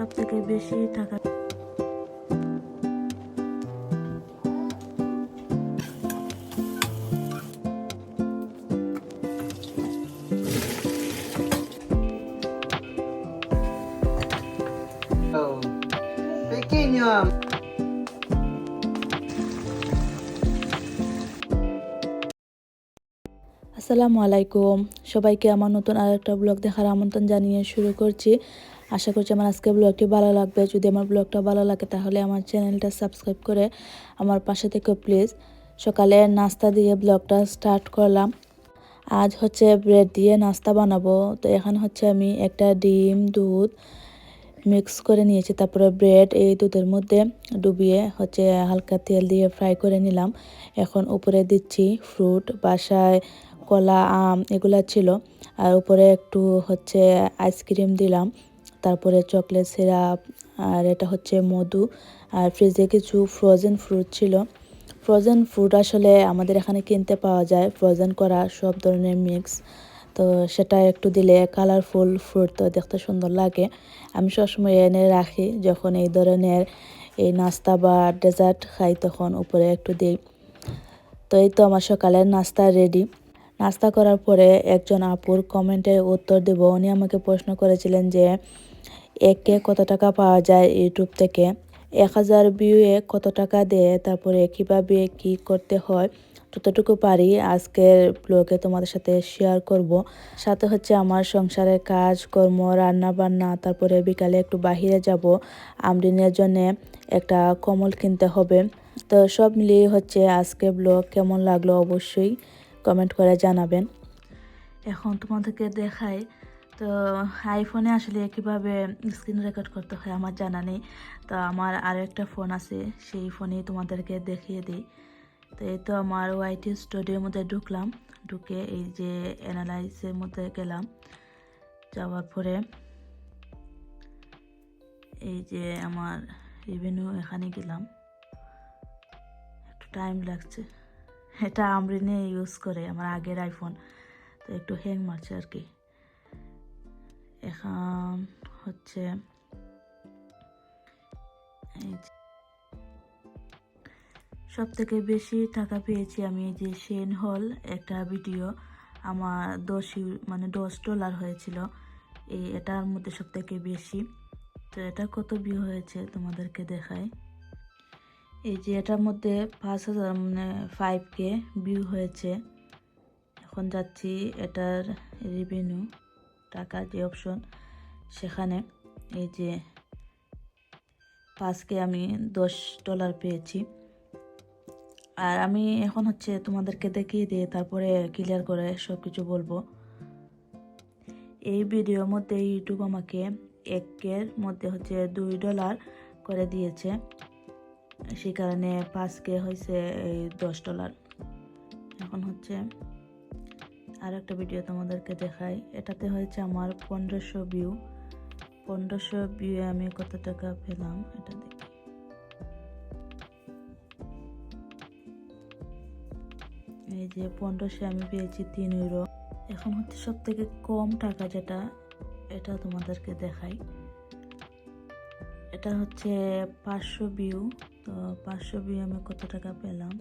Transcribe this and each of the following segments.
সবথেকে বেশি টাকা। Pequeño. আসসালামু আলাইকুম, সবাইকে আমার নতুন আরেকটা ব্লগ দেখার আমন্ত্রণ জানিয়ে শুরু করছি। আশা করছি আমার আজকে ব্লগটি ভালো লাগবে। যদি আমার ব্লগটা ভালো লাগে তাহলে আমার চ্যানেলটা সাবস্ক্রাইব করে আমার পাশে থেকে প্লিজ। সকালে নাস্তা দিয়ে ব্লগটা স্টার্ট করলাম। আজ হচ্ছে ব্রেড দিয়ে নাস্তা বানাবো। তো এখানে হচ্ছে আমি একটা ডিম, দুধ মিক্স করে নিয়েছি, তারপরে ব্রেড এই দুধের মধ্যে ডুবিয়ে হচ্ছে হালকা তেল দিয়ে ফ্রাই করে নিলাম। এখন উপরে দিচ্ছি ফ্রুট, বাসায় কলা, আম এগুলা ছিল, আর উপরে একটু হচ্ছে আইসক্রিম দিলাম, তারপরে চকলেট সিরাপ, আর এটা হচ্ছে মধু, আর ফ্রিজে কিছু ফ্রোজেন ফ্রুট ছিল। ফ্রোজেন ফ্রুট আসলে আমাদের এখানে কিনতে পাওয়া যায়, ফ্রোজেন করা সব ধরনের মিক্স। তো সেটা একটু দিলে কালারফুল ফ্রুট তো দেখতে সুন্দর লাগে। আমি সবসময় এনে রাখি, যখন এই ধরনের এই নাস্তা বা ডেজার্ট খাই তখন উপরে একটু দিই। তো এই তো আমার সকালের নাস্তা রেডি। নাস্তা করার পরে একজন আপুর কমেন্টে উত্তর দেব। উনি আমাকে প্রশ্ন করেছিলেন যে একে কত টাকা পাওয়া যায় ইউটিউব থেকে, 1000 ভিউয়ে কত টাকা দেয়, তারপরে কিভাবে কি করতে হয়, যতটুকু পারি আজকের ব্লগে তোমাদের সাথে শেয়ার করব। সাথে হচ্ছে আমার সংসারের কাজ কর্ম, রান্না বান্না, তারপরে বিকালে একটু বাহিরে যাব, আমরিনের জন্য একটা কম্বল কিনতে হবে। তো সব মিলিয়ে হচ্ছে আজকে ব্লগ কেমন লাগলো অবশ্যই কমেন্ট করে জানাবেন। এখন তোমাদেরকে দেখাই। তো আইফোনে আসলে কিভাবে স্ক্রিন রেকর্ড করতে হয় আমার জানা নেই। তো আমার আরও একটা ফোন আছে, সেই ফোনেই তোমাদেরকে দেখিয়ে দিই। তো এই তো আমার ওয়াইটি স্টুডিওর মধ্যে ঢুকলাম, ঢুকে এই যে অ্যানালাইসের মধ্যে গেলাম, যাওয়ার পরে এই যে আমার রেভিনিউ এখানে গেলাম। একটু টাইম লাগছে, এটা আমরিনে ইউজ করে, আমার আগের আইফোন, তো একটু হ্যাং মারছে আর কি। এখন হচ্ছে সব থেকে বেশি টাকা পেয়েছি আমি এই যে শেন হল একটা ভিডিও, আমার $10 হয়েছিল। এটার মধ্যে সব থেকে বেশি। তো এটা কত ভিউ হয়েছে তোমাদেরকে দেখাই। এই যে এটার মধ্যে 5000 5K ভিউ হয়েছে। এখন যাচ্ছি এটার রেভিনিউ, টাকার যে অপশন, সেখানে এই যে 5K আমি $10 পেয়েছি। আর আমি এখন হচ্ছে তোমাদেরকে দেখিয়ে দিয়ে তারপরে ক্লিয়ার করে সব কিছু বলবো। এই ভিডিওর মধ্যে ইউটিউব আমাকে 1K'র মধ্যে হচ্ছে $2 করে দিয়েছে, সেই কারণে 5K হয়েছে এই $10। এখন হচ্ছে আর একটা ভিডিও তোমাদেরকে দেখাই, এটাতে হয়েছে আমার 1500 ভিউ। 1500 ভিউয়ে আমি কত টাকা পেলাম এটা দেখি। এই যে 1500 আমি পেয়েছি €3। এখন হচ্ছে সব থেকে কম টাকা যেটা, এটা তোমাদেরকে দেখাই। এটা হচ্ছে 500 ভিউ। তো 500 ভিউ আমি কত টাকা পেলাম,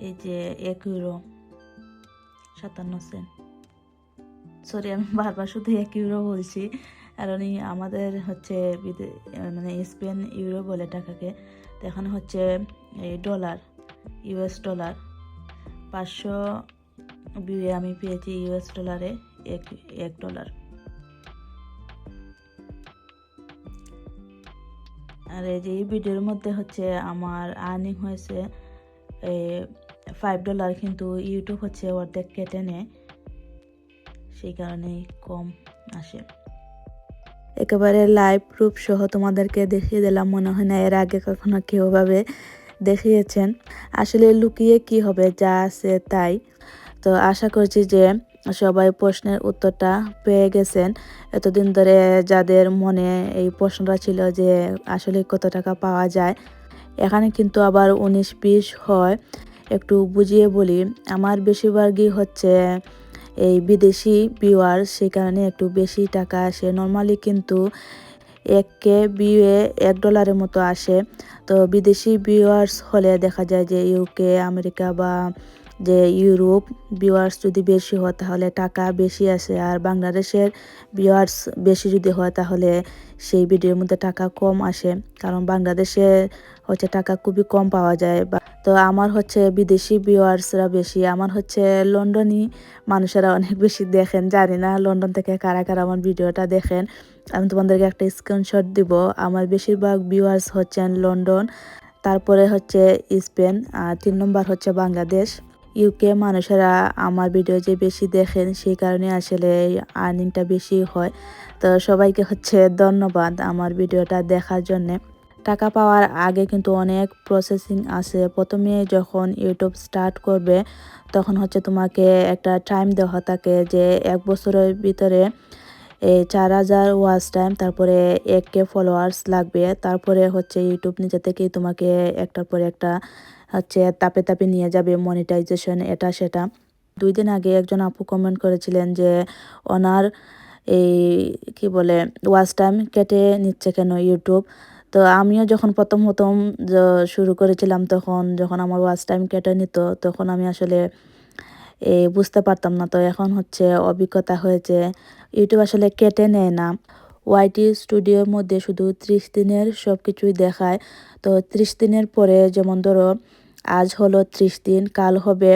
এই যে €1.57। সরি, আমি বারবার শুধু €1 বলছি, কারণ আমাদের হচ্ছে স্পেন ইউরো বলে টাকাকে। তো এখানে হচ্ছে এই ডলার, $US। 500 ভিউয়ে আমি পেয়েছি $1 $1। আর এই যে এই ভিডিওর মধ্যে হচ্ছে আমার আর্নিং হয়েছে $5, কিন্তু ইউটিউব হচ্ছে অর্ধেক কেটে নেয়, সেই কারণেই কম আসে। একেবারে লাইভ প্রুফ সহ তোমাদেরকে দেখিয়ে দিলাম, মনে হয় না এর আগে কখনো কেউ ভাবে দেখিয়েছেন। আসলে লুকিয়ে কি হবে, যা আছে তাই। তো আশা করছি যে সবাই প্রশ্নের উত্তরটা পেয়ে গেছেন। এতদিন ধরে যাদের মনে এই প্রশ্নটা ছিল যে আসলে কত টাকা পাওয়া যায়, এখানে কিন্তু আবার 19-20 হয়। একটু বুঝিয়ে বলি, আমার বেশিরভাগই হচ্ছে এই বিদেশি ভিউয়ার্স, সেই কারণে একটু বেশি টাকা আসে। নর্মালি কিন্তু 1K ভিউয়ে $1 মতো আসে। তো বিদেশি ভিউয়ার্স হলে দেখা যায় যে ইউকে, আমেরিকা বা যে ইউরোপ ভিউয়ার্স যদি বেশি হয় তাহলে টাকা বেশি আসে, আর বাংলাদেশের ভিউয়ার্স বেশি যদি হয় তাহলে সেই ভিডিওর মধ্যে টাকা কম আসে, কারণ বাংলাদেশে হচ্ছে টাকা খুবই কম পাওয়া যায়। তো আমার হচ্ছে বিদেশি ভিউয়ার্সরা বেশি, আমার হচ্ছে লন্ডনী মানুষেরা অনেক বেশি দেখেন। জানি না লন্ডন থেকে কারা কারা আমার ভিডিওটা দেখেন, আমি তোমাদেরকে একটা স্ক্রিনশট দিব। আমার বেশিরভাগ ভিউয়ার্স হচ্ছেন লন্ডন, তারপরে হচ্ছে স্পেন, আর 3 নম্বর হচ্ছে বাংলাদেশ। ইউকে মানুষেরা আমার ভিডিও যে বেশি দেখেন, সেই কারণে আসলে আর্নিংটা বেশি হয়। তো সবাইকে হচ্ছে ধন্যবাদ আমার ভিডিওটা দেখার জন্যে। টাকা পাওয়ার আগে কিন্তু অনেক প্রসেসিং আছে। প্রথমে যখন ইউটিউব স্টার্ট করবে তখন হচ্ছে তোমাকে একটা টাইম দেওয়া থাকে যে 1 বছরের ভিতরে 4000 ওয়াচ টাইম, তারপরে 1K ফলোয়ার্স লাগবে। তারপরে হচ্ছে ইউটিউব নিজে থেকেই তোমাকে একটার পর একটা হচ্ছে তাপে তাপে নিয়ে যাবে মনিটাইজেশন, এটা সেটা। 2 দিন আগে একজন আপু কমেন্ট করেছিলেন যে ওনার এই কি বলে ওয়াচ টাইম কেটে নিচ্ছে কেন ইউটিউব। তো আমিও যখন প্রথম প্রথম শুরু করেছিলাম, তখন যখন আমার ওয়াচ টাইম কেটে নিত তখন আমি আসলে বুঝতে পারতাম না। তো এখন হচ্ছে অভিজ্ঞতা হয়েছে, ইউটিউব আসলে কেটে নেয় না। ওয়াইটি স্টুডিওর মধ্যে শুধু 30 দিনের সব কিছুই দেখায়। তো 30 দিনের পরে, যেমন ধরো আজ হলো 30 দিন, কাল হবে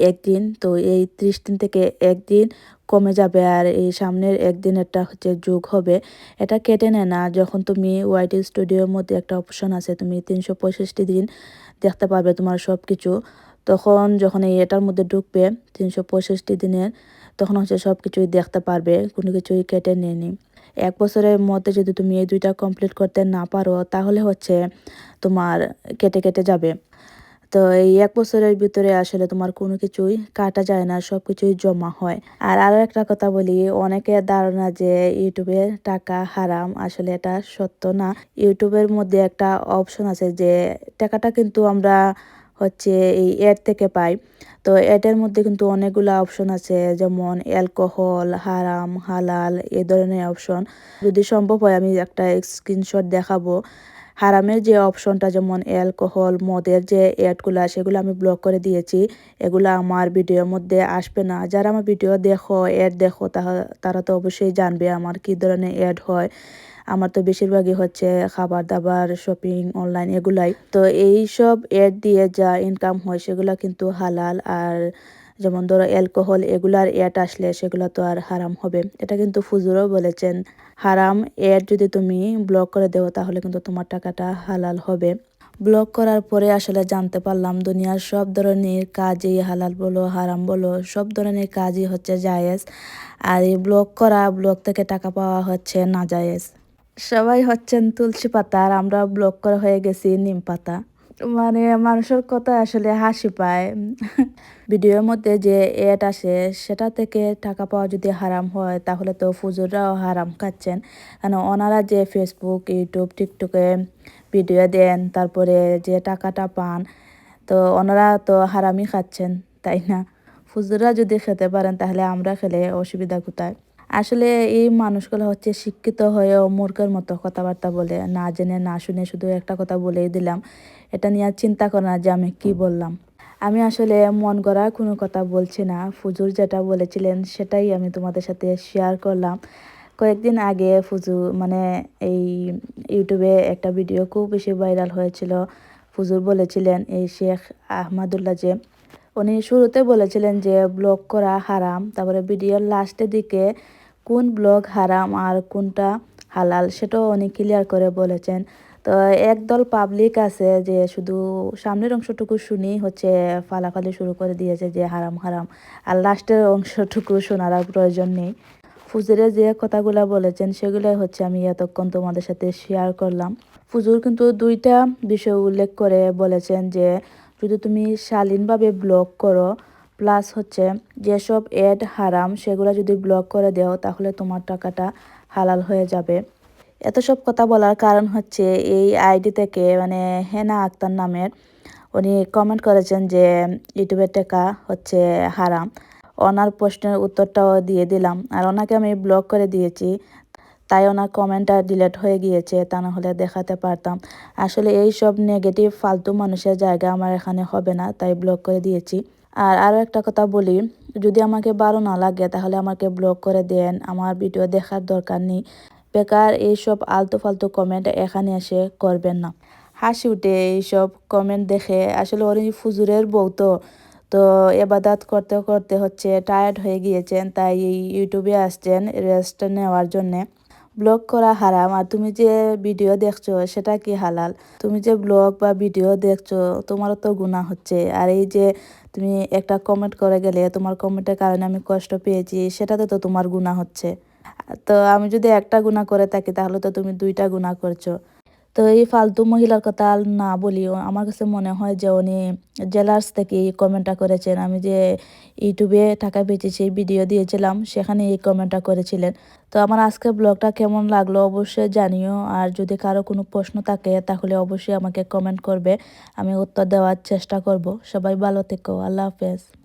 1 দিন, তো এই 30 দিন থেকে 1 দিন কমে যাবে, আর এই সামনের 1 দিনেরটা হচ্ছে যোগ হবে। এটা কেটে নেয় না। যখন তুমি ওয়াইটি স্টুডিওর মধ্যে একটা অপশন আছে, তুমি 365 দিন দেখতে পারবে তোমার সব কিছু। তখন যখন এটার মধ্যে ঢুকবে 365 দিনের, তখন হচ্ছে সব কিছুই দেখতে পারবে, কোনো কিছুই কেটে নেয়নি। 1 বছরের মধ্যে যদি তুমি এই 2টা কমপ্লিট করতে না পারো তাহলে হচ্ছে তোমার কেটে কেটে যাবে। তো এই 1 বছরের ভিতরে আসলে তোমার কোনো কিছুই কাটা যায় না, সব কিছুই জমা হয়। আর আরও একটা কথা বলি, অনেকের ধারণা যে ইউটিউবে টাকা হারাম, আসলে এটা সত্য না। ইউটিউবের মধ্যে একটা অপশন আছে যে টাকাটা কিন্তু আমরা হচ্ছে এই অ্যাড থেকে পাই। তো অ্যাডের মধ্যে কিন্তু অনেকগুলো অপশন আছে, যেমন অ্যালকোহল, হারাম, হালাল, এ ধরনের অপশন। যদি সম্ভব হয় আমি একটা স্ক্রিনশট দেখাবো। হারামের যে অপশনটা, যেমন অ্যালকোহল, মদের যে অ্যাডগুলো, সেগুলো আমি ব্লক করে দিয়েছি। এগুলো আমার ভিডিওর মধ্যে আসবে না। যারা আমার ভিডিও দেখো, অ্যাড দেখো, তারা তো অবশ্যই জানবে আমার কী ধরনের অ্যাড হয়। আমার তো বেশিরভাগই হচ্ছে খাবার দাবার, শপিং, অনলাইন, এগুলাই। তো এই সব অ্যাড দিয়ে যা ইনকাম হয় সেগুলো কিন্তু হালাল। আর যেমন ধরো অ্যালকোহল, এগুলার অ্যাড আসলে সেগুলো তো আর হারাম হবে। এটা কিন্তু ফুজুরও বলেছেন, হারাম অ্যাড যদি তুমি ব্লক করে দেও তাহলে কিন্তু তোমার টাকাটা হালাল হবে। ব্লক করার পরে আসলে জানতে পারলাম দুনিয়ার সব ধরনের কাজই, হালাল বলো হারাম বলো, সব ধরনের কাজই হচ্ছে জায়েজ। আর এই ব্লক করা, ব্লক থেকে টাকা পাওয়া হচ্ছে নাজায়েজ। সবাই হচ্ছেন তুলসী পাতা, আর আমরা ব্লক করা হয়ে গেছি নিম পাতা। মানে মানুষের কথা আসলে হাসি পায়। ভিডিওর মধ্যে যে অ্যাড আসে সেটা থেকে টাকা পাওয়া যদি হারাম হয় তাহলে তো ফুজুররাও হারাম খাচ্ছেন। কারণ ওনারা যে ফেসবুক, ইউটিউব, টিকটকে ভিডিও দেন, তারপরে যে টাকাটা পান, তো ওনারা তো হারামই খাচ্ছেন, তাই না? ফুজুররা যদি খেতে পারেন তাহলে আমরা খেলে অসুবিধা কোথায়? আসলে এই মানুষগুলো হচ্ছে শিক্ষিত হয়েও মূর্খের মতো কথাবার্তা বলে, না জেনে না শুনে শুধু একটা কথা বলেই দিলাম। এটা নিয়ে আর চিন্তা করে না যে আমি কি বললাম। আমি আসলে মন গড়া কোনো কথা বলছি না। ফুজুর যেটা বলেছিলেন সেটাই আমি তোমাদের সাথে শেয়ার করলাম। কয়েকদিন আগে মানে এই ইউটিউবে একটা ভিডিও খুব বেশি ভাইরাল হয়েছিল। ফুজুর বলেছিলেন, এই শেখ আহমদুল্লাহ যে, উনি শুরুতে বলেছিলেন যে ব্লগ করা হারাম, তারপরে ভিডিওর লাস্টের দিকে কোন ব্লগ হারাম আর কোনটা হালাল সেটাও উনি ক্লিয়ার করে বলেছেন। তো একদল পাবলিক আছে যে শুধু সামনের অংশটুকু শুনি হচ্ছে ফালাফালি শুরু করে দিয়েছে যে হারাম হারাম, আর লাস্টের অংশটুকু শোনার আর প্রয়োজন নেই। ফুজুরে যে কথাগুলো বলেছেন সেগুলোই হচ্ছে আমি এতক্ষণ তোমাদের সাথে শেয়ার করলাম। ফুজুর কিন্তু 2টা বিষয় উল্লেখ করে বলেছেন যে যদি তুমি শালীনভাবে ব্লক করো, প্লাস হচ্ছে যেসব অ্যাড হারাম সেগুলো যদি ব্লক করে দাও তাহলে তোমার টাকাটা হালাল হয়ে যাবে। এত সব কথা বলার কারণ হচ্ছে এই আইডি থেকে, মানে হেনা আক্তার নামের, উনি কমেন্ট করেছেন যে ইউটিউবের টাকা হচ্ছে হারাম। ওনার প্রশ্নের উত্তরটাও দিয়ে দিলাম। আর ওনাকে আমি ব্লক করে দিয়েছি, তাই ওনার কমেন্টটা ডিলিট হয়ে গিয়েছে, তা না হলে দেখাতে পারতাম। আসলে এই সব নেগেটিভ ফালতু মানুষের জায়গা আমার এখানে হবে না, তাই ব্লক করে দিয়েছি। আর আরও একটা কথা বলি, যদি আমাকে ভালো না লাগে তাহলে আমাকে ব্লক করে দেন, আমার ভিডিও দেখার দরকার নেই। বেকার এইসব আলতু ফালতু কমেন্ট এখানে এসে করবেন না। হাসি উঠে এইসব কমেন্ট দেখে, আসলে ওর ফুজুরের বউ তো তো এবাদাত করতে করতে হচ্ছে টায়ার্ড হয়ে গিয়েছেন, তাই এই ইউটিউবে আসছেন রেস্ট নেওয়ার জন্যে। ব্লগ করা হারাম, আর তুমি যে ভিডিও দেখছো সেটা কি হালাল? তুমি যে ব্লগ বা ভিডিও দেখছো তোমারও তো গুনাহ হচ্ছে। আর এই যে তুমি একটা কমেন্ট করে গেলে, তোমার কমেন্টের কারণে আমি কষ্ট পেয়েছি, সেটাতে তো তোমার গুনাহ হচ্ছে। তো আমি যদি একটা গুনাহ করে থাকি তাহলে তো তুমি দুইটা গুনাহ করছো। তো এই ফালতু মহিলার কথা আর না বলিও, আমার কাছে মনে হয় যে উনি জেলার্স থেকে এই কমেন্টটা করেছেন। আমি যে ইউটিউবে টাকা পেয়েছি ভিডিও দিয়েছিলাম, সেখানে এই কমেন্টটা করেছিলেন। তো আমার আজকে ব্লগটা কেমন লাগলো অবশ্যই জানিও। আর যদি কারো কোনো প্রশ্ন থাকে তাহলে অবশ্যই আমাকে কমেন্ট করবে, আমি উত্তর দেওয়ার চেষ্টা করব। সবাই ভালো থেকো, আল্লাহ হাফেজ।